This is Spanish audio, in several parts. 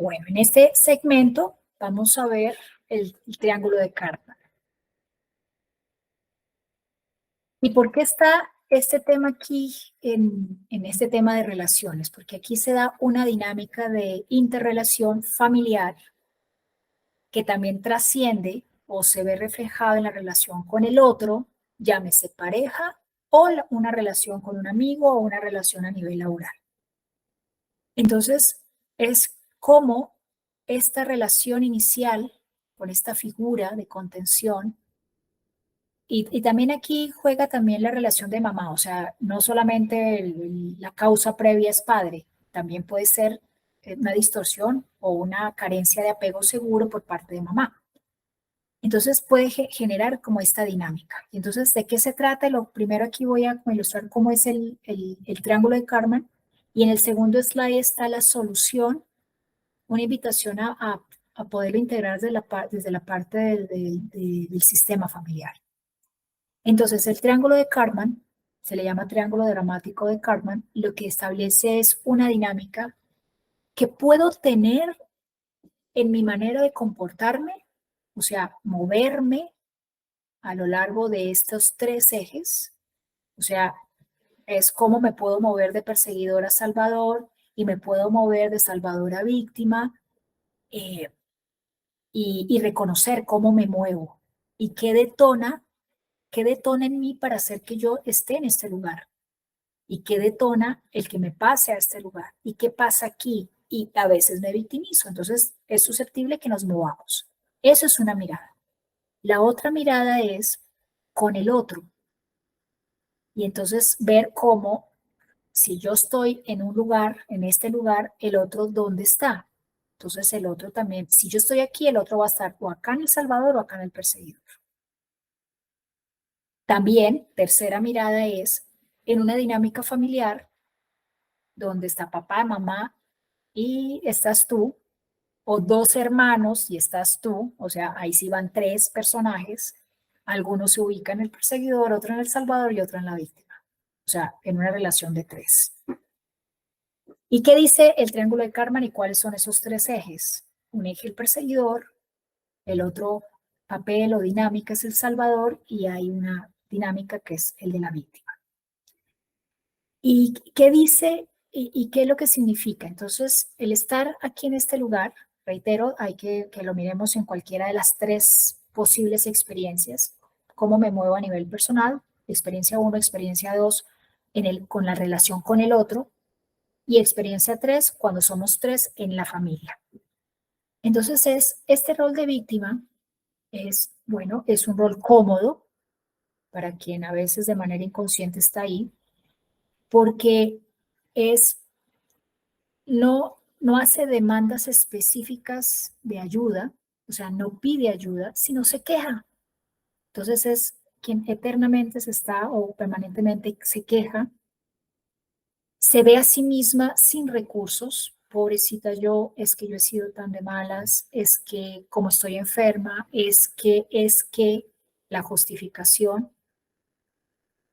Bueno, en este segmento vamos a ver el triángulo de Karpman. ¿Y por qué está este tema aquí en este tema de relaciones? Porque aquí se da una dinámica de interrelación familiar que también trasciende o se ve reflejado en la relación con el otro, llámese pareja o una relación con un amigo o una relación a nivel laboral. Entonces, es como esta relación inicial con esta figura de contención y también aquí juega también la relación de mamá, o sea, no solamente la causa previa es padre, también puede ser una distorsión o una carencia de apego seguro por parte de mamá. Entonces puede generar como esta dinámica. Y entonces, ¿de qué se trata? Lo primero aquí voy a ilustrar cómo es el triángulo de Karpman. Y en el segundo slide está la solución, una invitación a poderlo integrar desde la parte del sistema familiar. Entonces, el triángulo de Karpman, se le llama triángulo dramático de Karpman, lo que establece es una dinámica que puedo tener en mi manera de comportarme, o sea, moverme a lo largo de estos tres ejes, o sea, es cómo me puedo mover de perseguidor a salvador y me puedo mover de salvador a víctima eh, y reconocer cómo me muevo y qué detona en mí para hacer que yo esté en este lugar y qué detona el que me pase a este lugar y qué pasa aquí y a veces me victimizo, entonces es susceptible que nos movamos. Eso es una mirada. La otra mirada es con el otro. Y entonces ver cómo, si yo estoy en un lugar, en este lugar, el otro dónde está. Entonces el otro también, si yo estoy aquí, el otro va a estar o acá en El Salvador o acá en el perseguidor. También, tercera mirada es en una dinámica familiar donde está papá, mamá y estás tú, o dos hermanos y estás tú, o sea, ahí sí van tres personajes, algunos se ubican en el perseguidor, otro en El Salvador y otro en la víctima, o sea, en una relación de tres. ¿Y qué dice el triángulo de Karpman y cuáles son esos tres ejes? Un eje el perseguidor, el otro papel o dinámica es el salvador y hay una dinámica que es el de la víctima. ¿Y qué dice y qué es lo que significa? Entonces, el estar aquí en este lugar, reitero, hay que lo miremos en cualquiera de las tres posibles experiencias. Cómo me muevo a nivel personal, experiencia 1, experiencia 2, con la relación con el otro, y experiencia 3, cuando somos tres en la familia. Entonces, este rol de víctima es, bueno, es un rol cómodo para quien a veces de manera inconsciente está ahí, porque es no hace demandas específicas de ayuda, o sea, no pide ayuda, sino se queja. Entonces es quien eternamente se está o permanentemente se queja, se ve a sí misma sin recursos. Pobrecita yo, es que yo he sido tan de malas, es que como estoy enferma, es que la justificación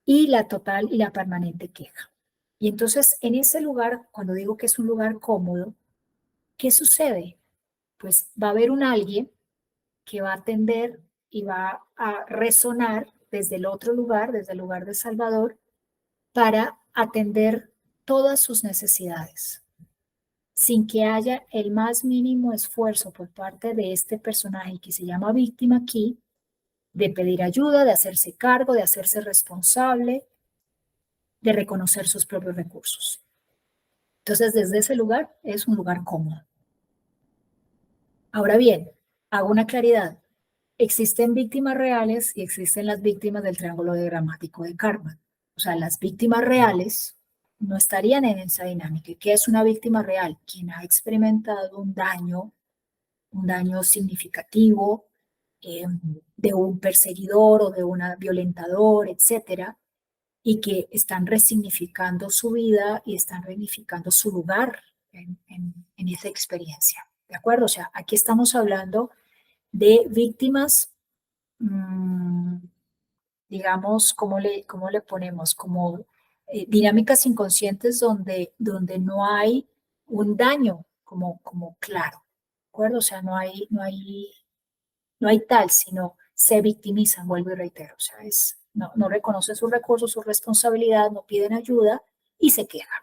y la total y la permanente queja. Y entonces en ese lugar, cuando digo que es un lugar cómodo, ¿qué sucede? Pues va a haber un alguien que va a atender y va a resonar desde el otro lugar, desde el lugar de Salvador, para atender todas sus necesidades, sin que haya el más mínimo esfuerzo por parte de este personaje que se llama víctima aquí, de pedir ayuda, de hacerse cargo, de hacerse responsable, de reconocer sus propios recursos. Entonces, desde ese lugar es un lugar cómodo. Ahora bien, hago una claridad. Existen víctimas reales y existen las víctimas del triángulo dramático de Karpman. O sea, las víctimas reales no estarían en esa dinámica. ¿Qué es una víctima real? Quien ha experimentado un daño significativo de un perseguidor o de un violentador, etcétera, y que están resignificando su vida y están resignificando su lugar en esa experiencia. ¿De acuerdo? O sea, aquí estamos hablando de víctimas, digamos, cómo le ponemos? Como dinámicas inconscientes donde no hay un daño como claro, ¿de acuerdo? O sea, no hay tal, sino se victimizan, vuelvo y reitero, o sea, no reconocen sus recursos, su responsabilidad, no piden ayuda y se quejan.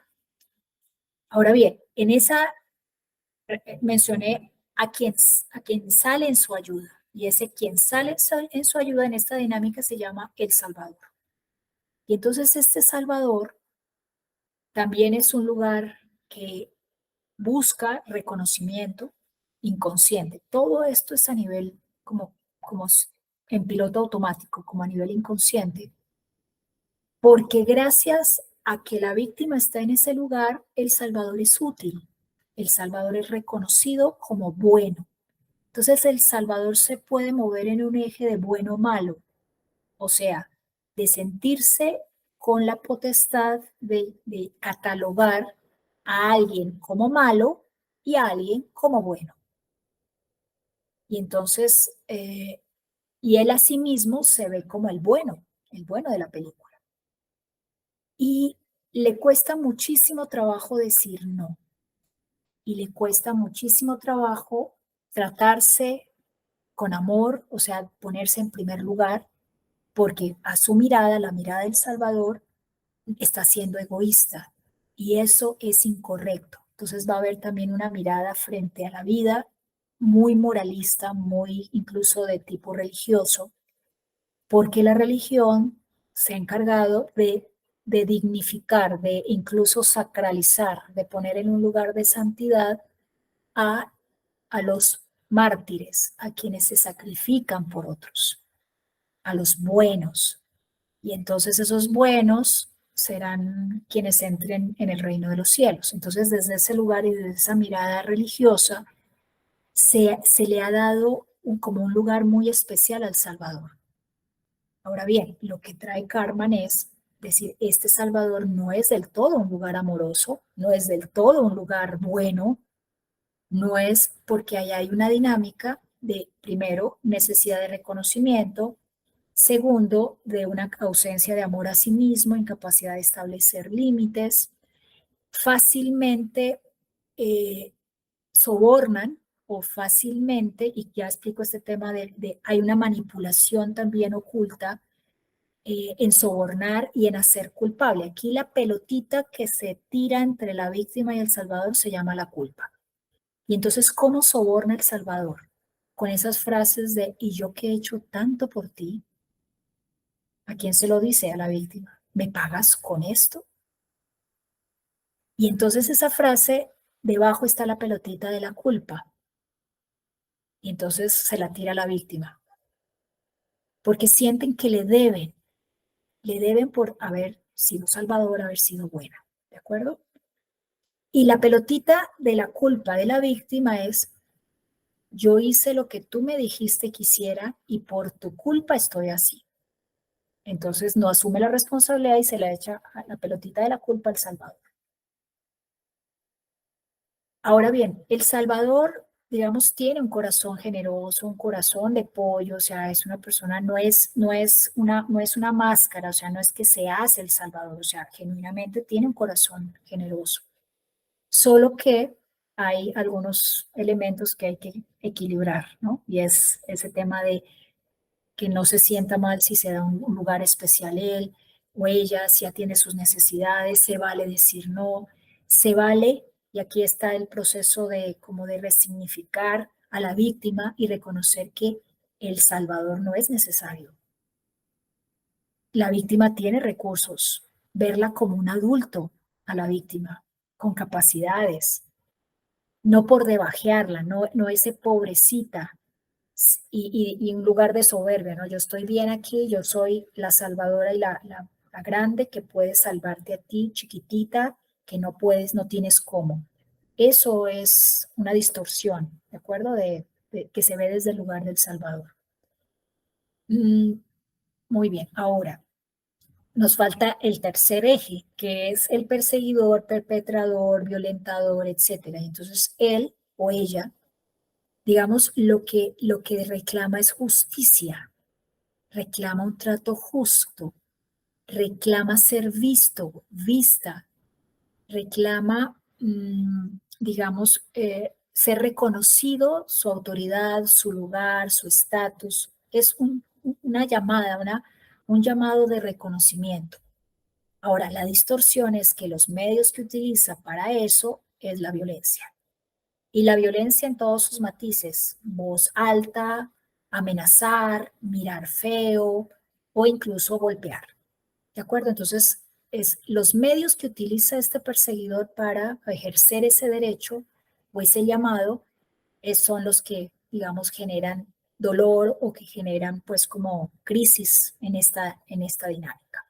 Ahora bien, en esa mencioné a quien sale en su ayuda, y ese quien sale en su ayuda en esta dinámica se llama el Salvador. Y entonces este Salvador también es un lugar que busca reconocimiento inconsciente. Todo esto es a nivel como en piloto automático, como a nivel inconsciente, porque gracias a que la víctima está en ese lugar, el Salvador es útil. El Salvador es reconocido como bueno. Entonces el Salvador se puede mover en un eje de bueno o malo, o sea, de sentirse con la potestad de catalogar a alguien como malo y a alguien como bueno. Y entonces, y él a sí mismo se ve como el bueno de la película. Y le cuesta muchísimo trabajo decir no. Y le cuesta muchísimo trabajo tratarse con amor, o sea, ponerse en primer lugar, porque a su mirada, la mirada del Salvador, está siendo egoísta y eso es incorrecto. Entonces va a haber también una mirada frente a la vida muy moralista, muy incluso de tipo religioso, porque la religión se ha encargado de dignificar, de incluso sacralizar, de poner en un lugar de santidad a, a los mártires, a quienes se sacrifican por otros, a los buenos. Y entonces esos buenos serán quienes entren en el reino de los cielos. Entonces desde ese lugar y desde esa mirada religiosa se le ha dado como un lugar muy especial al Salvador. Ahora bien, lo que trae Karman es decir, este Salvador no es del todo un lugar amoroso, no es del todo un lugar bueno, no es porque ahí hay una dinámica de, primero, necesidad de reconocimiento, segundo, de una ausencia de amor a sí mismo, incapacidad de establecer límites, fácilmente eh, sobornan o fácilmente, y ya explico este tema hay una manipulación también oculta en sobornar y en hacer culpable. Aquí la pelotita que se tira entre la víctima y el salvador se llama la culpa. Y entonces, ¿cómo soborna el salvador? Con esas frases de, ¿y yo que he hecho tanto por ti? ¿A quién se lo dice? A la víctima. ¿Me pagas con esto? Y entonces esa frase, debajo está la pelotita de la culpa. Y entonces se la tira a la víctima. Porque sienten que le deben por haber sido salvador, haber sido buena. ¿De acuerdo? Y la pelotita de la culpa de la víctima es, yo hice lo que tú me dijiste que hiciera y por tu culpa estoy así. Entonces no asume la responsabilidad y se la echa a la pelotita de la culpa al salvador. Ahora bien, El Salvador, digamos, tiene un corazón generoso, un corazón de pollo, o sea, es una persona, no es una máscara, o sea, no es que se hace El Salvador, o sea, genuinamente tiene un corazón generoso. Solo que hay algunos elementos que hay que equilibrar, ¿no? Y es ese tema de que no se sienta mal si se da un lugar especial él o ella, si atiende sus necesidades, se vale decir no, se vale, y aquí está el proceso de como de resignificar a la víctima y reconocer que el salvador no es necesario. La víctima tiene recursos, verla como un adulto a la víctima, con capacidades, no por debajearla, no ese pobrecita, y un lugar de soberbia, ¿no? Yo estoy bien aquí, yo soy la salvadora y la grande que puede salvarte a ti, chiquitita, que no puedes, no tienes cómo. Eso es una distorsión, ¿de acuerdo? Que se ve desde el lugar del Salvador. Mm, muy bien, ahora nos falta el tercer eje, que es el perseguidor, perpetrador, violentador, etcétera. Entonces, él o ella, digamos, lo que reclama es justicia, reclama un trato justo, reclama ser visto, vista, reclama digamos, ser reconocido su autoridad, su lugar, su estatus. Es una llamada, un llamado de reconocimiento. Ahora, la distorsión es que los medios que utiliza para eso es la violencia. Y la violencia en todos sus matices, voz alta, amenazar, mirar feo o incluso golpear. ¿De acuerdo? Entonces, es los medios que utiliza este perseguidor para ejercer ese derecho o ese llamado son los que, digamos, generan dolor o que generan pues como crisis en esta dinámica.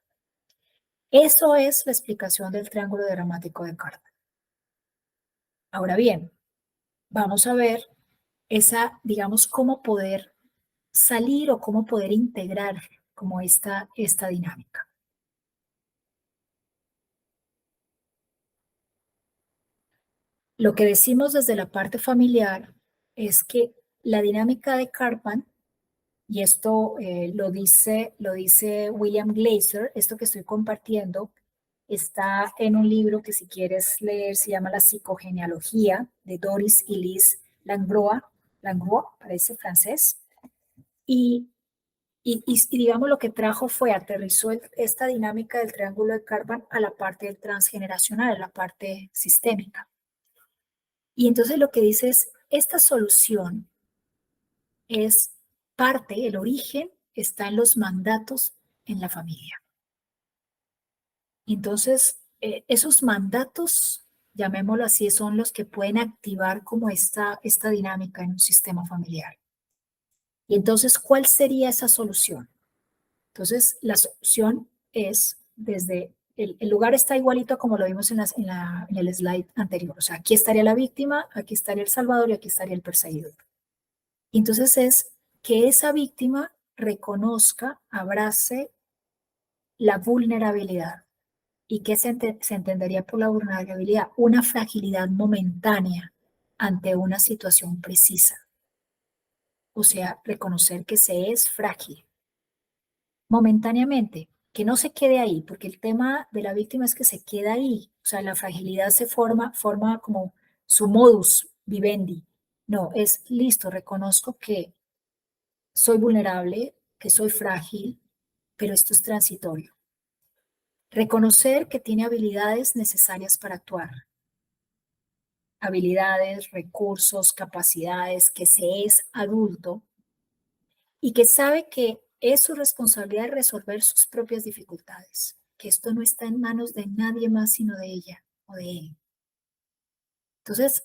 Eso es la explicación del triángulo dramático de Cartman. Ahora bien, vamos a ver digamos, cómo poder salir o cómo poder integrar como esta dinámica. Lo que decimos desde la parte familiar es que la dinámica de Karpman, y esto lo dice William Glaser, esto que estoy compartiendo, está en un libro que si quieres leer se llama La psicogenealogía de Doris y Liz Langlois, parece francés, y, y digamos lo que trajo fue, aterrizó esta dinámica del triángulo de Karpman a la parte del transgeneracional, a la parte sistémica. Y entonces lo que dice es, esta solución es parte, el origen está en los mandatos en la familia. Entonces, esos mandatos, llamémoslo así, son los que pueden activar como esta dinámica en un sistema familiar. Y entonces, ¿cuál sería esa solución? Entonces, la solución es desde, el lugar está igualito como lo vimos en el slide anterior. O sea, aquí estaría la víctima, aquí estaría el salvador y aquí estaría el perseguidor. Entonces es que esa víctima reconozca, abrace la vulnerabilidad. ¿Y qué se entendería por la vulnerabilidad? Una fragilidad momentánea ante una situación precisa. O sea, reconocer que se es frágil momentáneamente, que no se quede ahí, porque el tema de la víctima es que se queda ahí. O sea, la fragilidad se forma como su modus vivendi. No, es listo, reconozco que soy vulnerable, que soy frágil, pero esto es transitorio. Reconocer que tiene habilidades necesarias para actuar. Habilidades, recursos, capacidades, que se es adulto y que sabe que es su responsabilidad resolver sus propias dificultades, que esto no está en manos de nadie más sino de ella o de él. Entonces,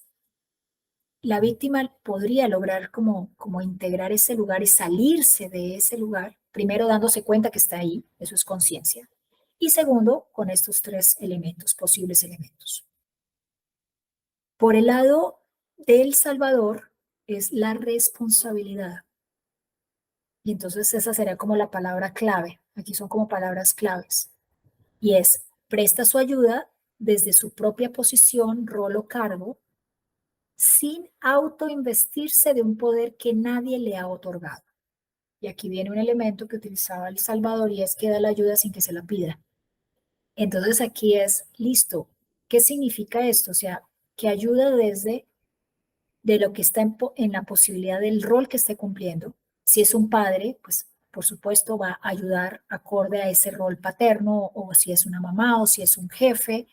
la víctima podría lograr como integrar ese lugar y salirse de ese lugar, primero dándose cuenta que está ahí, eso es conciencia, y segundo, con estos tres elementos, posibles elementos. Por el lado del Salvador es la responsabilidad. Y entonces esa sería como la palabra clave. Aquí son como palabras claves. Y es, presta su ayuda desde su propia posición, rol o cargo, sin autoinvestirse de un poder que nadie le ha otorgado. Y aquí viene un elemento que utilizaba El Salvador y es que da la ayuda sin que se la pida. Entonces aquí es, listo, ¿qué significa esto? O sea, que ayuda desde de lo que está en la posibilidad del rol que esté cumpliendo. Si es un padre, pues por supuesto va a ayudar acorde a ese rol paterno, o si es una mamá, o si es un jefe,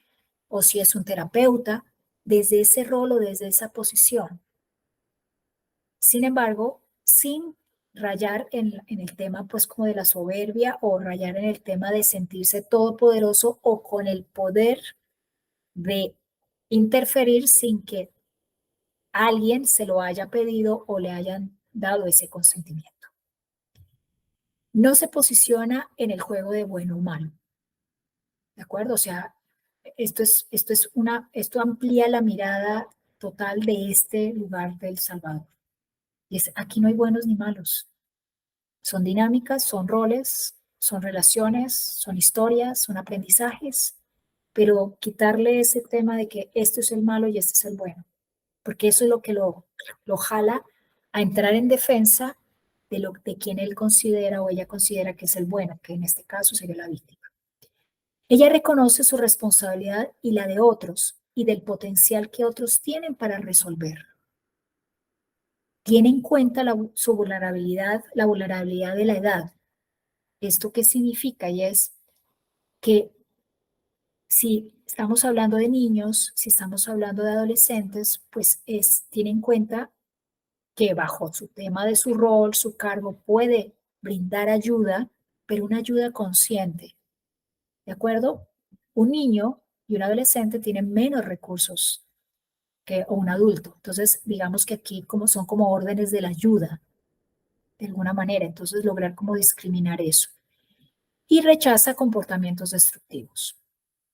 o si es un terapeuta, desde ese rol o desde esa posición. Sin embargo, sin rayar en el tema pues como de la soberbia o rayar en el tema de sentirse todopoderoso o con el poder de interferir sin que alguien se lo haya pedido o le hayan dado ese consentimiento. No se posiciona en el juego de bueno o malo, ¿de acuerdo? O sea, esto amplía la mirada total de este lugar del Salvador. Y aquí no hay buenos ni malos. Son dinámicas, son roles, son relaciones, son historias, son aprendizajes, pero quitarle ese tema de que esto es el malo y este es el bueno, porque eso es lo que lo jala a entrar en defensa de quien él considera o ella considera que es el bueno, que en este caso sería la víctima. Ella reconoce su responsabilidad y la de otros, y del potencial que otros tienen para resolver. Tiene en cuenta su vulnerabilidad, la vulnerabilidad de la edad. ¿Esto qué significa? Y es que si estamos hablando de niños, si estamos hablando de adolescentes, pues tiene en cuenta que bajo su tema de su rol, su cargo, puede brindar ayuda, pero una ayuda consciente. ¿De acuerdo? Un niño y un adolescente tienen menos recursos que un adulto. Entonces, digamos que aquí son como órdenes de la ayuda, de alguna manera. Entonces, lograr como discriminar eso. Y rechaza comportamientos destructivos.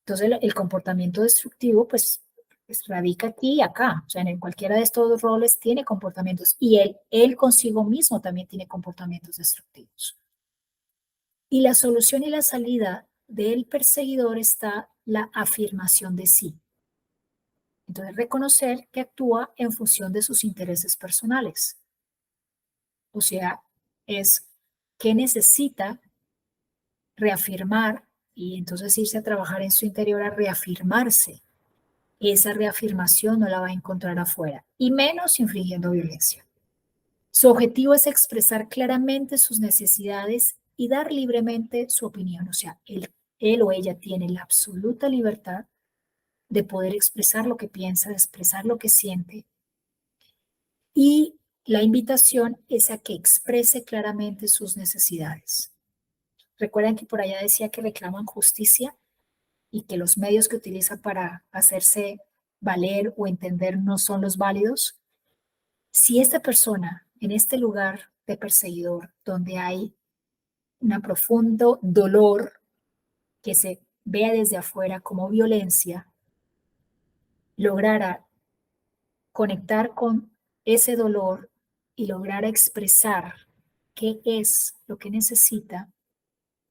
Entonces, el comportamiento destructivo, pues radica aquí y acá. O sea, en cualquiera de estos dos roles tiene comportamientos. Y él consigo mismo también tiene comportamientos destructivos. Y la solución y la salida del perseguidor está la afirmación de sí. Entonces, reconocer que actúa en función de sus intereses personales. O sea, es que necesita reafirmar y entonces irse a trabajar en su interior a reafirmarse. Esa reafirmación no la va a encontrar afuera, y menos infligiendo violencia. Su objetivo es expresar claramente sus necesidades y dar libremente su opinión. O sea, él o ella tiene la absoluta libertad de poder expresar lo que piensa, de expresar lo que siente. Y la invitación es a que exprese claramente sus necesidades. Recuerden que por allá decía que reclaman justicia y que los medios que utiliza para hacerse valer o entender no son los válidos. Si esta persona en este lugar de perseguidor, donde hay un profundo dolor que se vea desde afuera como violencia, lograra conectar con ese dolor y lograr expresar qué es lo que necesita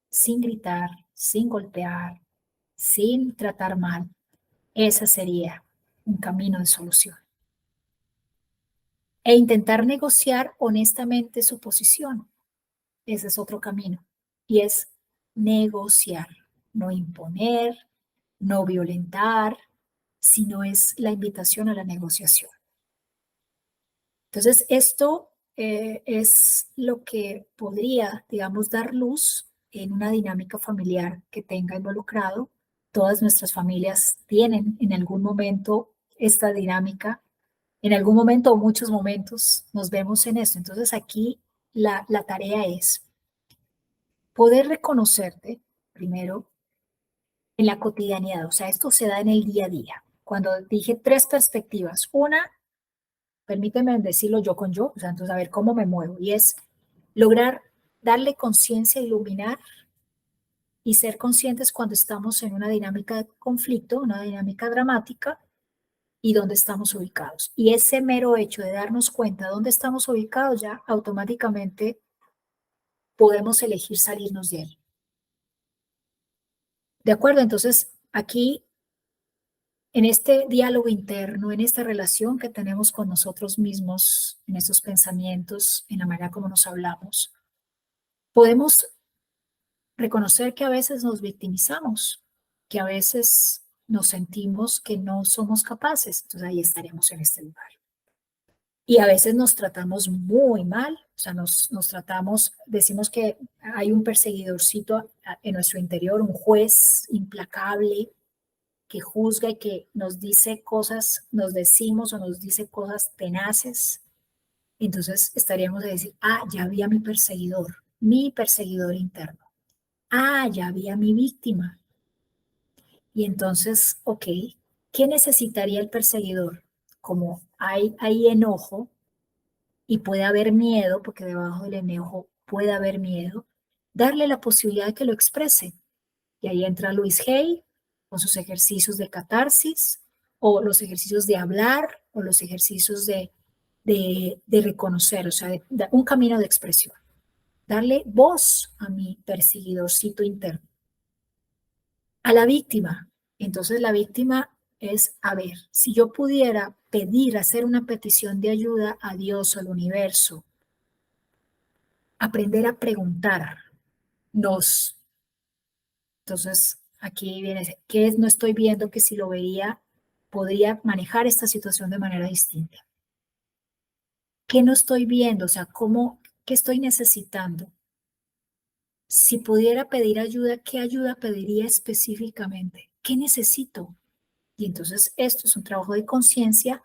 sin gritar, sin golpear, sin tratar mal, ese sería un camino de solución. E intentar negociar honestamente su posición. Ese es otro camino. Y es negociar, no imponer, no violentar, sino es la invitación a la negociación. Entonces, esto es lo que podría, digamos, dar luz en una dinámica familiar que tenga involucrado. Todas nuestras familias tienen en algún momento esta dinámica, en algún momento o muchos momentos nos vemos en esto. Entonces, aquí la tarea es poder reconocerte primero en la cotidianidad. O sea, esto se da en el día a día. Cuando dije tres perspectivas, una, permíteme decirlo yo con yo, o sea, entonces a ver cómo me muevo, y es lograr darle conciencia, iluminar y ser conscientes cuando estamos en una dinámica de conflicto, una dinámica dramática y dónde estamos ubicados. Y ese mero hecho de darnos cuenta de dónde estamos ubicados ya automáticamente podemos elegir salirnos de él. ¿De acuerdo? Entonces, aquí en este diálogo interno, en esta relación que tenemos con nosotros mismos, en estos pensamientos, en la manera como nos hablamos, podemos reconocer que a veces nos victimizamos, que a veces nos sentimos que no somos capaces. Entonces ahí estaremos en este lugar. Y a veces nos tratamos muy mal, o sea, nos tratamos, decimos que hay un perseguidorcito en nuestro interior, un juez implacable que juzga y que nos dice cosas, nos decimos o nos dice cosas tenaces. Entonces estaríamos a decir, ya había mi perseguidor interno. Ya había mi víctima. Y entonces, ok, ¿qué necesitaría el perseguidor? Como hay enojo y puede haber miedo, porque debajo del enojo puede haber miedo, darle la posibilidad de que lo exprese. Y ahí entra Luis Hay con sus ejercicios de catarsis, o los ejercicios de hablar, o los ejercicios de reconocer, o sea, de un camino de expresión. Darle voz a mi perseguidorcito interno. A la víctima. Entonces la víctima es, a ver, si yo pudiera pedir, hacer una petición de ayuda a Dios, al universo, aprender a preguntarnos. Entonces aquí viene, ¿qué es? No estoy viendo que si lo veía podría manejar esta situación de manera distinta. ¿Qué no estoy viendo? O sea, ¿qué estoy necesitando? Si pudiera pedir ayuda, ¿qué ayuda pediría específicamente? ¿Qué necesito? Y entonces esto es un trabajo de conciencia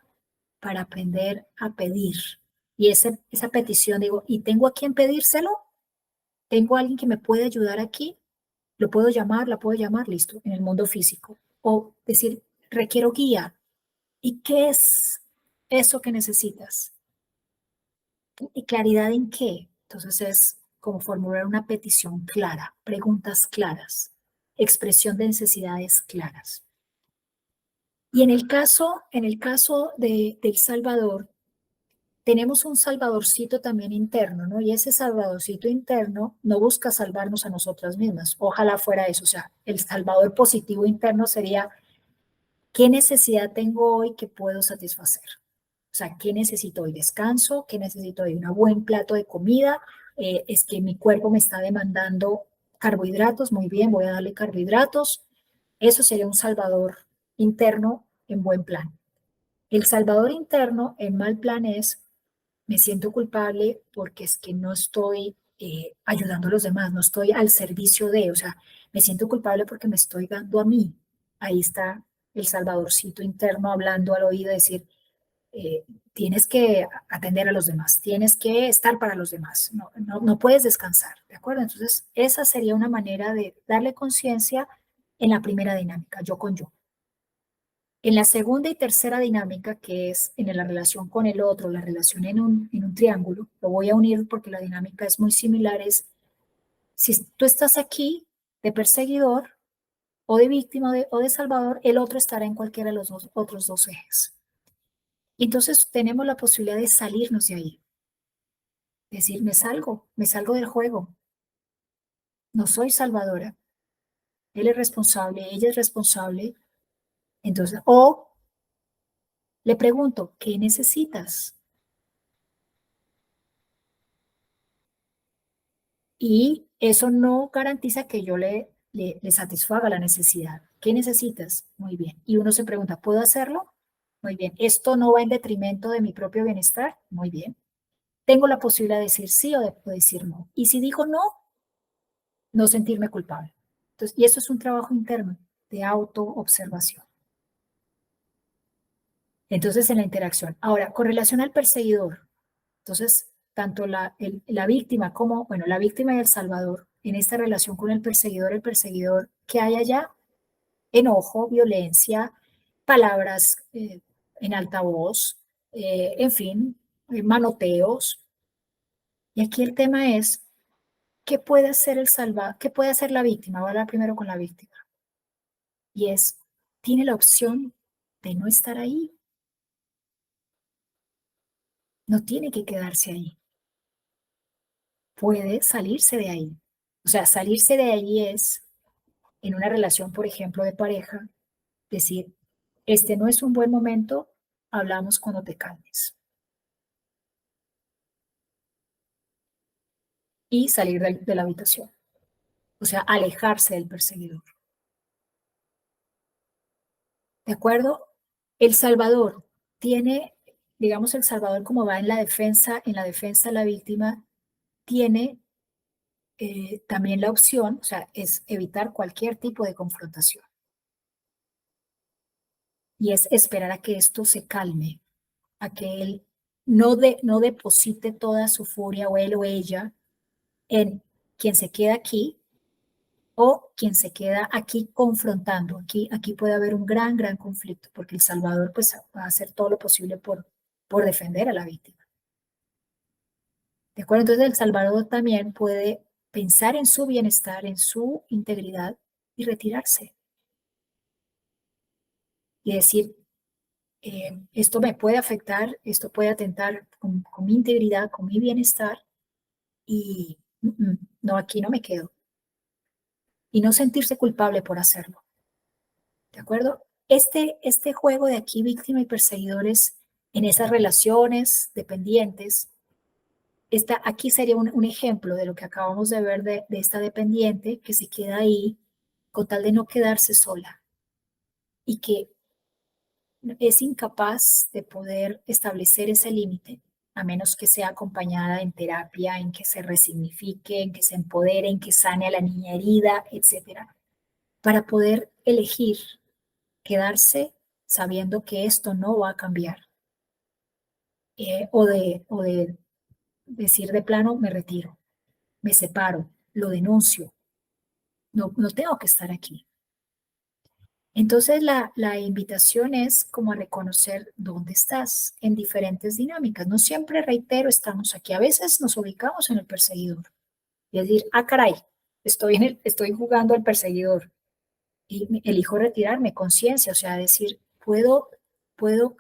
para aprender a pedir. Y esa petición, digo, ¿y tengo a quién pedírselo? ¿Tengo a alguien que me puede ayudar aquí? ¿Lo puedo llamar? ¿La puedo llamar? Listo, en el mundo físico. O decir, requiero guía. ¿Y qué es eso que necesitas? ¿Y claridad en qué? Entonces es como formular una petición clara, preguntas claras, expresión de necesidades claras. Y en el caso de El Salvador, tenemos un salvadorcito también interno, ¿no? Y ese salvadorcito interno no busca salvarnos a nosotras mismas. Ojalá fuera eso. O sea, el salvador positivo interno sería, ¿qué necesidad tengo hoy que puedo satisfacer? O sea, ¿qué necesito hoy? Descanso, ¿qué necesito hoy? Un buen plato de comida. Es que mi cuerpo me está demandando carbohidratos. Muy bien, voy a darle carbohidratos. Eso sería un salvador interno en buen plan. El salvador interno en mal plan es, me siento culpable porque es que no estoy ayudando a los demás, no estoy al servicio de, o sea, me siento culpable porque me estoy dando a mí. Ahí está el salvadorcito interno hablando al oído, decir, eh, tienes que atender a los demás, tienes que estar para los demás, no puedes descansar, ¿de acuerdo? Entonces, esa sería una manera de darle conciencia en la primera dinámica, yo con yo. En la segunda y tercera dinámica, que es en la relación con el otro, la relación en un triángulo, lo voy a unir porque la dinámica es muy similar, es si tú estás aquí de perseguidor o de víctima o de salvador, el otro estará en cualquiera de los otros dos ejes. Y entonces tenemos la posibilidad de salirnos de ahí, decir, me salgo del juego, no soy salvadora, él es responsable, ella es responsable, entonces, o le pregunto, ¿qué necesitas? Y eso no garantiza que yo le satisfaga la necesidad. ¿Qué necesitas? Muy bien. Y uno se pregunta, ¿puedo hacerlo? Muy bien. ¿Esto no va en detrimento de mi propio bienestar? Muy bien. Tengo la posibilidad de decir sí o de decir no. Y si digo no, no sentirme culpable. Entonces, y eso es un trabajo interno de autoobservación. Entonces, en la interacción. Ahora, con relación al perseguidor, entonces, tanto la víctima como, bueno, la víctima y el salvador, en esta relación con el perseguidor, ¿qué hay allá? Enojo, violencia, palabras en alta voz, en fin, manoteos. Y aquí el tema es, ¿qué puede hacer qué puede hacer la víctima? Voy a hablar primero con la víctima. Y es, tiene la opción de no estar ahí, no tiene que quedarse ahí, puede salirse de ahí. O sea, salirse de ahí es, en una relación, por ejemplo, de pareja, decir, este no es un buen momento, hablamos cuando te calmes. Y salir de la habitación. O sea, alejarse del perseguidor. ¿De acuerdo? El Salvador tiene, digamos, el Salvador como va en la defensa de la víctima, tiene también la opción, o sea, es evitar cualquier tipo de confrontación. Y es esperar a que esto se calme, a que él no deposite toda su furia o él o ella en quien se queda aquí o quien se queda aquí confrontando. Aquí puede haber un gran conflicto porque El Salvador pues va a hacer todo lo posible por defender a la víctima. ¿De acuerdo? Entonces El Salvador también puede pensar en su bienestar, en su integridad y retirarse y decir, esto me puede afectar, esto puede atentar con mi integridad, con mi bienestar y no, aquí no me quedo. Y no sentirse culpable por hacerlo. ¿De acuerdo? Este juego de aquí, víctima y perseguidores, en esas relaciones dependientes, aquí sería un ejemplo de lo que acabamos de ver de esta dependiente que se queda ahí con tal de no quedarse sola y que es incapaz de poder establecer ese límite, a menos que sea acompañada en terapia, en que se resignifique, en que se empodere, en que sane a la niña herida, etcétera, para poder elegir quedarse sabiendo que esto no va a cambiar, o de decir de plano, me retiro, me separo, lo denuncio, no tengo que estar aquí. Entonces la invitación es como a reconocer dónde estás en diferentes dinámicas. No siempre, reitero, estamos aquí. A veces nos ubicamos en el perseguidor y decir, ah, caray, estoy jugando al perseguidor y elijo retirarme, conciencia, o sea, decir, puedo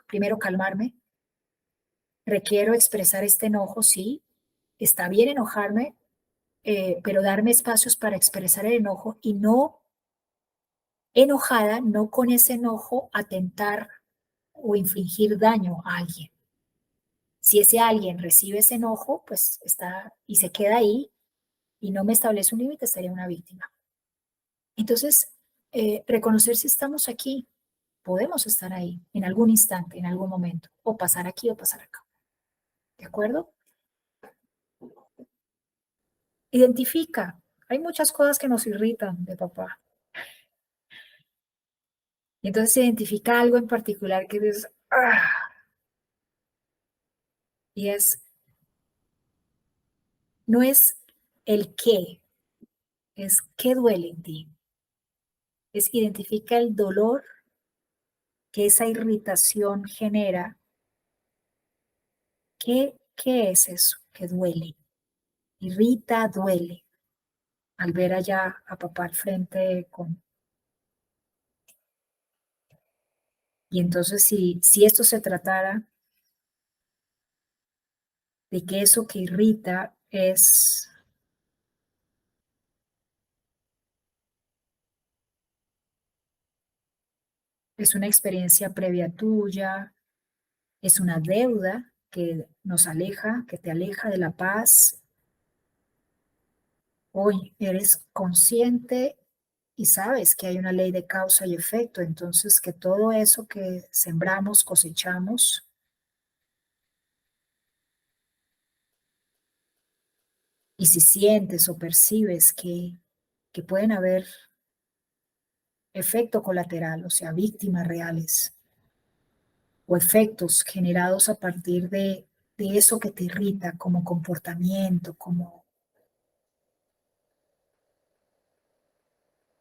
primero calmarme, requiero expresar este enojo, sí, está bien enojarme, pero darme espacios para expresar el enojo y no enojada, no con ese enojo atentar o infligir daño a alguien. Si ese alguien recibe ese enojo, pues está y se queda ahí y no me establece un límite, estaría una víctima. Entonces, reconocer si estamos aquí, podemos estar ahí en algún instante, en algún momento, o pasar aquí o pasar acá. ¿De acuerdo? Identifica. Hay muchas cosas que nos irritan de papá. Y entonces identifica algo en particular que dices, ¡ah! Y no es el qué, es qué duele en ti. Es identifica el dolor que esa irritación genera. ¿Qué es eso que duele? Irrita, duele. Al ver allá a papá al frente con... Y entonces si esto se tratara de que eso que irrita es una experiencia previa tuya, es una deuda que nos aleja, que te aleja de la paz. Hoy eres consciente y sabes que hay una ley de causa y efecto, entonces que todo eso que sembramos, cosechamos, y si sientes o percibes que pueden haber efecto colateral, o sea, víctimas reales, o efectos generados a partir de eso que te irrita como comportamiento, como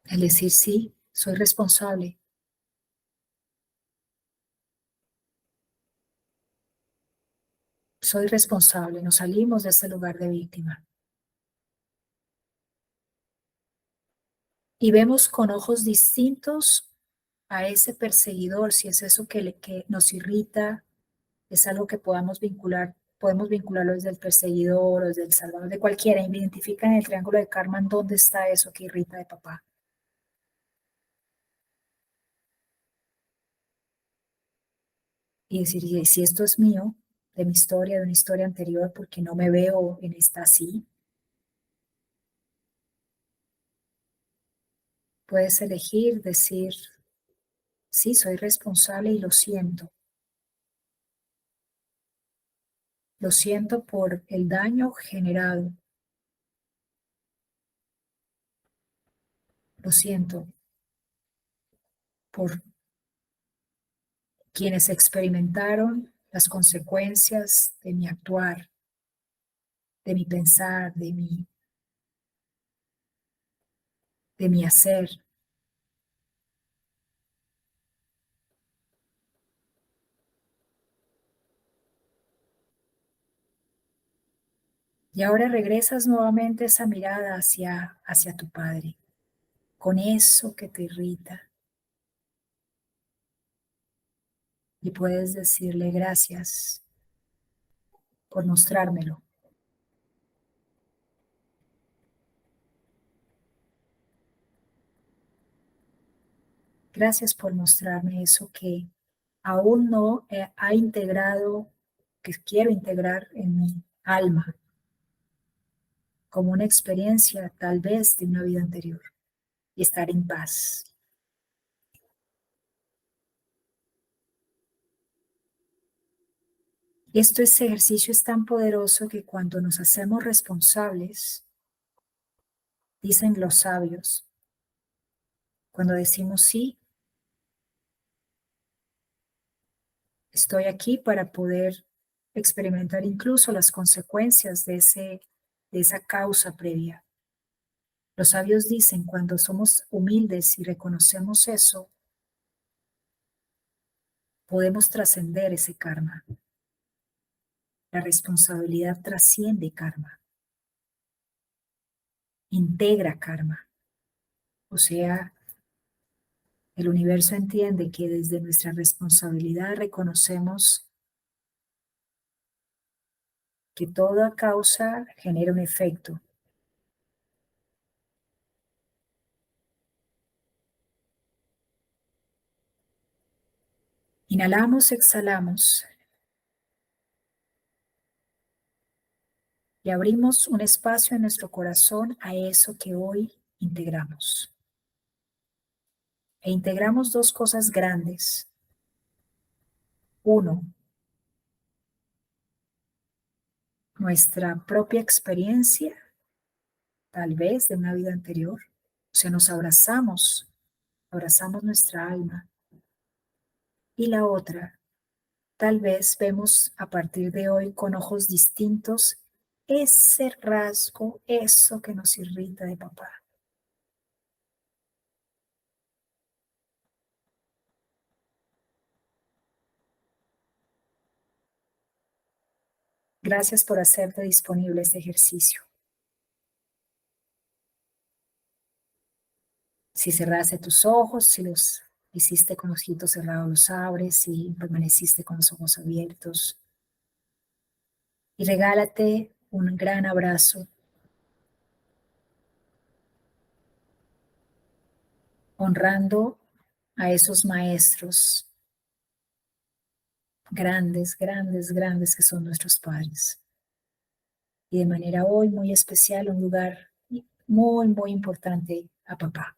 el decir, sí, soy responsable, soy responsable, nos salimos de este lugar de víctima. Y vemos con ojos distintos a ese perseguidor, si es eso que nos irrita, es algo que podemos vincularlo desde el perseguidor o desde el salvador, de cualquiera, identifica en el triángulo de karma en dónde está eso que irrita de papá. Y decir, y si esto es mío, de mi historia, de una historia anterior, porque no me veo en esta así, puedes elegir decir, sí, soy responsable y lo siento por el daño generado, lo siento por quienes experimentaron las consecuencias de mi actuar, de mi pensar, de mi hacer. Y ahora regresas nuevamente esa mirada hacia tu padre, con eso que te irrita. Y puedes decirle gracias por mostrármelo. Gracias por mostrarme eso que aún no ha integrado, que quiero integrar en mi alma, como una experiencia tal vez de una vida anterior y estar en paz. Este ejercicio es tan poderoso que cuando nos hacemos responsables, dicen los sabios, cuando decimos sí, estoy aquí para poder experimentar incluso las consecuencias de esa causa previa. Los sabios dicen, cuando somos humildes y reconocemos eso, podemos trascender ese karma. La responsabilidad trasciende karma, integra karma. O sea, el universo entiende que desde nuestra responsabilidad reconocemos que toda causa genera un efecto. Inhalamos, exhalamos y abrimos un espacio en nuestro corazón a eso que hoy integramos. E integramos dos cosas grandes. Uno, nuestra propia experiencia, tal vez de una vida anterior. O sea, nos abrazamos nuestra alma. Y la otra, tal vez vemos a partir de hoy con ojos distintos ese rasgo, eso que nos irrita de papá. Gracias por hacerte disponible este ejercicio. Si cerraste tus ojos, si los hiciste con los ojitos cerrados, los abres y permaneciste con los ojos abiertos. Y regálate un gran abrazo, honrando a esos maestros grandes, grandes, grandes que son nuestros padres. Y de manera hoy muy especial, un lugar muy, muy importante a papá.